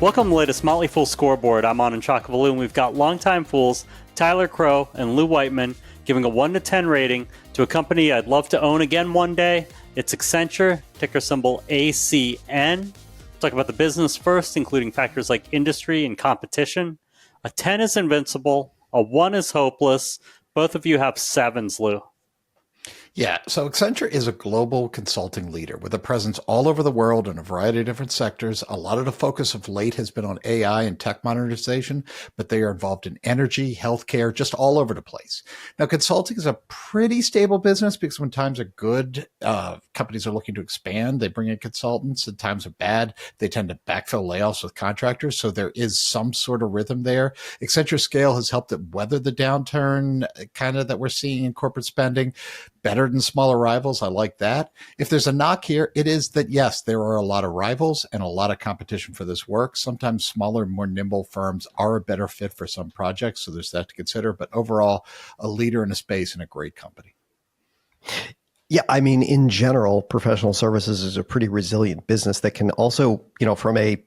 Welcome to the latest Motley Fool scoreboard. I'm Anand Chakavalu, and we've got longtime fools Tyler Crow and Lou Whiteman giving a 1 to 10 rating to a company I'd love to own again one day. It's Accenture, ticker symbol ACN. Talk about the business first, including factors like industry and competition. A 10 is invincible. A 1 is hopeless. Both of you have 7s, Lou. Yeah, so Accenture is a global consulting leader with a presence all over the world in a variety of different sectors. A lot of the focus of late has been on AI and tech modernization, but they are involved in energy, healthcare, just all over the place. Now, consulting is a pretty stable business because when times are good, companies are looking to expand. They bring in consultants. When times are bad, they tend to backfill layoffs with contractors. So there is some sort of rhythm there. Accenture scale has helped it weather the downturn kind of that we're seeing in corporate spending. Better than smaller rivals. I like that. If there's a knock here, it is that, yes, there are a lot of rivals and a lot of competition for this work. Sometimes smaller, more nimble firms are a better fit for some projects. So there's that to consider. But overall, a leader in a space and a great company. Yeah, I mean, in general, professional services is a pretty resilient business that can also, from a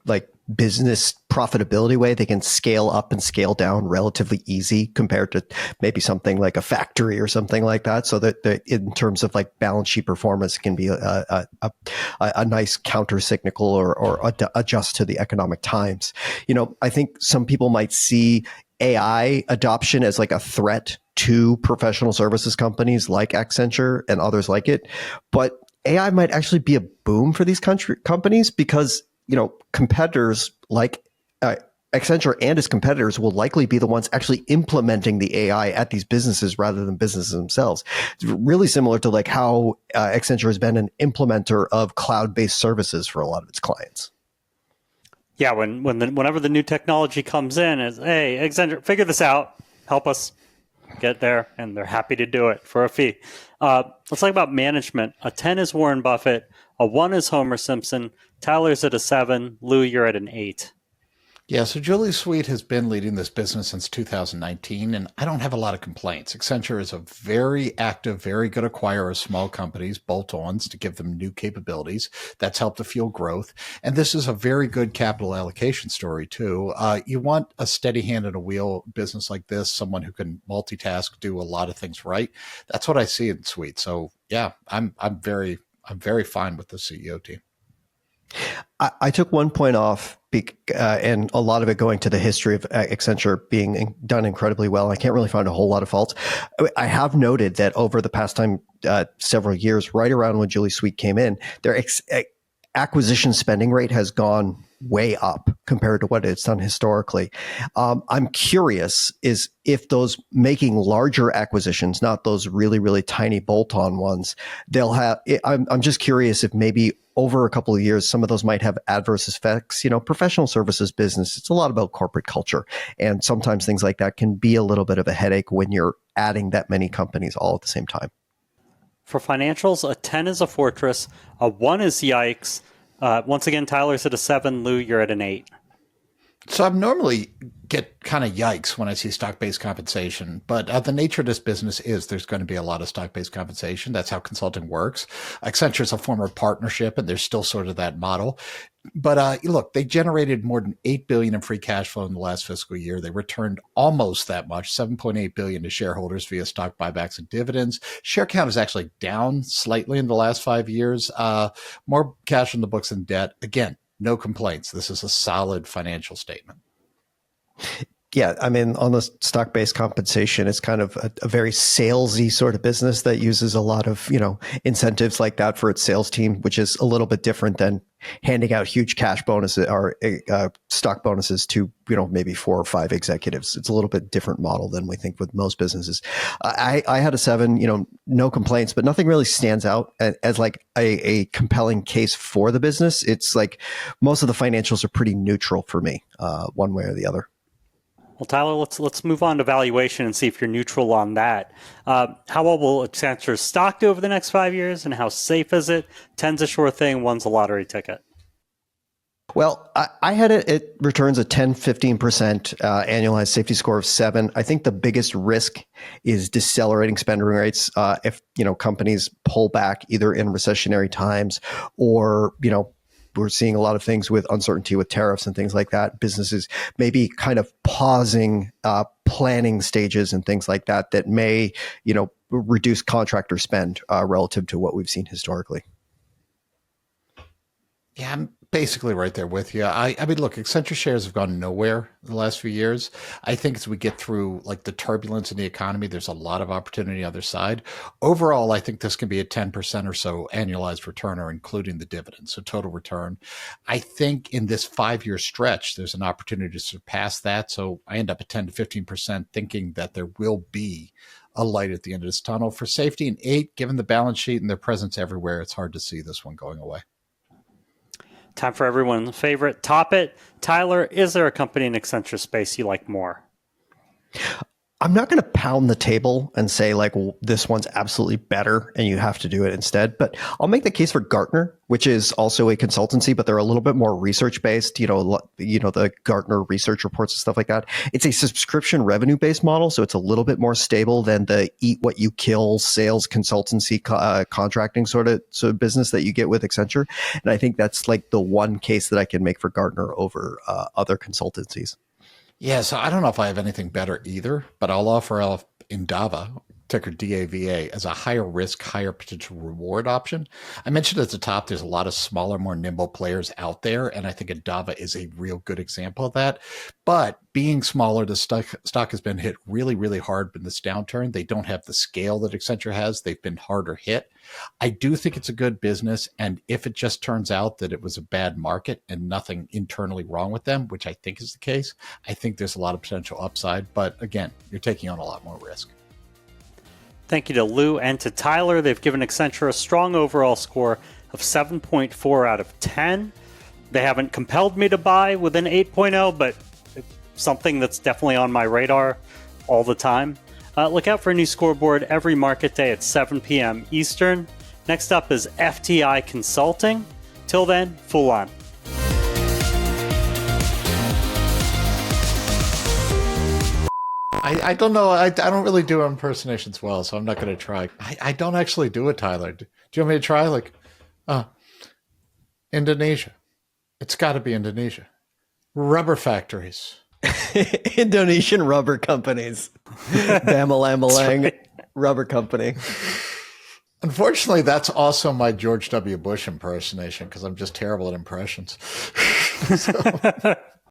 business profitability way, they can scale up and scale down relatively easy compared to maybe something like a factory or something like that. So that in terms of balance sheet performance, it can be a nice counter cyclical or adjust to the economic times. I think some people might see AI adoption as a threat to professional services companies like Accenture and others like it. But AI might actually be a boom for these companies because, competitors like Accenture and its competitors will likely be the ones actually implementing the AI at these businesses rather than businesses themselves. It's really similar to how Accenture has been an implementer of cloud-based services for a lot of its clients. Yeah, whenever the new technology comes in, is hey, Accenture, figure this out, help us get there, and they're happy to do it for a fee. Let's talk about management. A 10 is Warren Buffett. A 1 is Homer Simpson. Tyler's at a 7. Lou, you're at an 8. Yeah, so Julie Sweet has been leading this business since 2019, and I don't have a lot of complaints. Accenture is a very active, very good acquirer of small companies, bolt-ons, to give them new capabilities. That's helped to fuel growth. And this is a very good capital allocation story, too. You want a steady hand at a wheel business like this, someone who can multitask, do a lot of things right. That's what I see in Sweet. So, yeah, I'm very fine with the CEO team. I took 1 point off, and a lot of it going to the history of Accenture being done incredibly well. I can't really find a whole lot of faults. I have noted that over the past several years, right around when Julie Sweet came in, their acquisition spending rate has gone way up compared to what it's done historically. I'm curious is if those making larger acquisitions, not those really, really tiny bolt-on ones, they'll have, I'm just curious if maybe over a couple of years, some of those might have adverse effects. Professional services business, it's a lot about corporate culture. And sometimes things like that can be a little bit of a headache when you're adding that many companies all at the same time. For financials, a 10 is a fortress. A 1 is yikes. Once again, Tyler's at a 7. Lou, you're at an 8. So I normally get kind of yikes when I see stock-based compensation, but the nature of this business is there's going to be a lot of stock-based compensation. That's how consulting works. Accenture is a former partnership, and there's still sort of that model. But look, they generated more than $8 billion in free cash flow in the last fiscal year. They returned almost that much, $7.8 billion to shareholders via stock buybacks and dividends. Share count is actually down slightly in the last 5 years. More cash on the books than debt. Again, no complaints. This is a solid financial statement. Yeah, I mean, on the stock-based compensation, it's kind of a very salesy sort of business that uses a lot of, incentives like that for its sales team, which is a little bit different than handing out huge cash bonuses or stock bonuses to, maybe 4 or 5 executives. It's a little bit different model than we think with most businesses. I had a 7, no complaints, but nothing really stands out as a compelling case for the business. It's most of the financials are pretty neutral for me, one way or the other. Well, Tyler, let's move on to valuation and see if you're neutral on that. How well will Accenture's stock do over the next 5 years, and how safe is it? 10's a sure thing, 1's a lottery ticket. Well, I had it returns a 10-15% annualized safety score of 7. I think the biggest risk is decelerating spending rates. If companies pull back either in recessionary times or we're seeing a lot of things with uncertainty with tariffs and things like that. Businesses maybe kind of pausing planning stages and things like that that may, reduce contractor spend relative to what we've seen historically. Yeah, I'm basically right there with you. I mean, look, Accenture shares have gone nowhere the last few years. I think as we get through like the turbulence in the economy, there's a lot of opportunity on the other side. Overall, I think this can be a 10% or so annualized returner, including the dividends, so total return. I think in this 5-year stretch, there's an opportunity to surpass that. So I end up at 10 to 15%, thinking that there will be a light at the end of this tunnel. For safety and 8, given the balance sheet and their presence everywhere, it's hard to see this one going away. Time for everyone's favorite Top It. Tyler, is there a company in Accenture space you like more? I'm not going to pound the table and say like, well, this one's absolutely better and you have to do it instead. But I'll make the case for Gartner, which is also a consultancy, but they're a little bit more research based. The Gartner research reports and stuff like that. It's a subscription revenue based model, so it's a little bit more stable than the eat what you kill sales consultancy contracting sort of business that you get with Accenture. And I think that's like the one case that I can make for Gartner over other consultancies. Yeah, so I don't know if I have anything better either, but I'll offer Endava, ticker DAVA, as a higher risk, higher potential reward option. I mentioned at the top, there's a lot of smaller, more nimble players out there, and I think Endava is a real good example of that. But being smaller, the stock has been hit really, really hard in this downturn. They don't have the scale that Accenture has. They've been harder hit. I do think it's a good business, and if it just turns out that it was a bad market and nothing internally wrong with them, which I think is the case, I think there's a lot of potential upside. But again, you're taking on a lot more risk. Thank you to Lou and to Tyler. They've given Accenture a strong overall score of 7.4 out of 10. They haven't compelled me to buy with an 8.0, but something that's definitely on my radar all the time. Look out for a new scoreboard every market day at 7 p.m. Eastern. Next up is FTI Consulting. Till then, Fool on. I don't know. I don't really do impersonations well, so I'm not going to try. I don't actually do it, Tyler. Do you want me to try? Like, Indonesia. It's got to be Indonesia. Rubber factories. Indonesian rubber companies. Bamalambalang right. Rubber company. Unfortunately, that's also my George W. Bush impersonation because I'm just terrible at impressions. So.